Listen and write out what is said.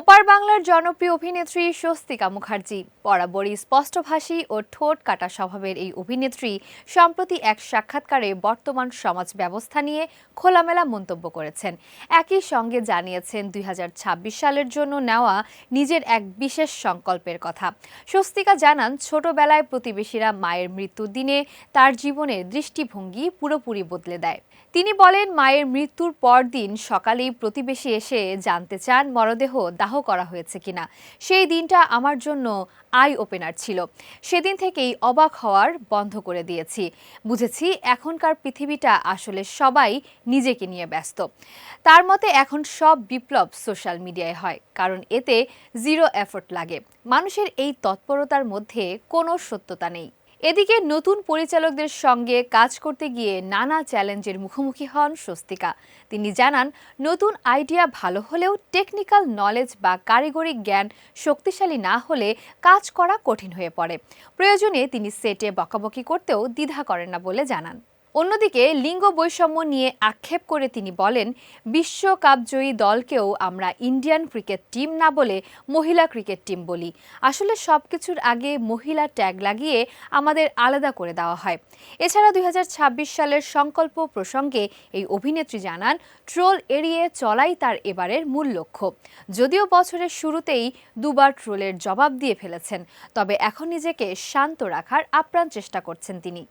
ওপার বাংলার জনপ্রিয় অভিনেত্রী স্বস্তিকা মুখার্জি বরাবরই স্পষ্টভাষী ও ঠোঁট কাটা স্বভাবের এই অভিনেত্রী সম্প্রতি এক সাক্ষাৎকারে বর্তমান সমাজ ব্যবস্থা নিয়ে খোলামেলা মন্তব্য করেছেন। একই সঙ্গে জানিয়েছেন ২০২৬ সালের জন্য নেওয়া নিজের এক বিশেষ সংকল্পের কথা। স্বস্তিকা জানান, ছোটবেলায় প্রতিবেশীরা মায়ের মৃত্যুর দিনে তার জীবনের দৃষ্টিভঙ্গি পুরোপুরি বদলে দেয়। তিনি বলেন, মায়ের মৃত্যুর পরদিন সকালেই প্রতিবেশী এসে জানতে চান মরদেহ দাহ করা হয়েছে কিনা। সেই দিনটা আমার জন্য আই ওপেনার ছিল। সেদিন থেকেই অবাক হওয়ার বন্ধ করে দিয়েছি। বুঝেছি এখনকার পৃথিবীটা আসলে সবাই নিজেকে নিয়ে ব্যস্ত। তার মতে এখন সব বিপ্লব সোশ্যাল মিডিয়ায় হয়, কারণ এতে জিরো এফোর্ট লাগে। মানুষের এই তৎপরতার মধ্যে কোনো সত্যতা নেই। এদিকে নতুন পরিচালকদের সঙ্গে কাজ করতে গিয়ে নানা চ্যালেঞ্জের মুখোমুখি হন স্বস্তিকা। তিনি জানান, নতুন আইডিয়া ভালো হলেও টেকনিক্যাল নলেজ বা কারিগরি জ্ঞান শক্তিশালী না হলে কাজ করা কঠিন হয়ে পড়ে। প্রয়োজনে তিনি সেটে বকাবকি করতেও দ্বিধা করেন না বলে জানান। অন্যদিকে লিঙ্গ বৈষম্য নিয়ে আক্ষেপ করে তিনি বলেন, বিশ্বকাপজয়ী দলকেও আমরা ইন্ডিয়ান ক্রিকেট টিম না বলে মহিলা ক্রিকেট টিম বলি। আসলে সবকিছুর আগে মহিলা ট্যাগ লাগিয়ে আমাদের আলাদা করে দেওয়া হয়। এছাড়া ২০২৬ সালের সংকল্প প্রসঙ্গে এই অভিনেত্রী জানান, ট্রোল এড়িয়ে চলাই তার এবারের মূল লক্ষ্য। যদিও বছরের শুরুতেই দুবার ট্রোলের জবাব দিয়ে ফেলেছেন, তবে এখন নিজেকে শান্ত রাখার আপ্রাণ চেষ্টা করছেন তিনি।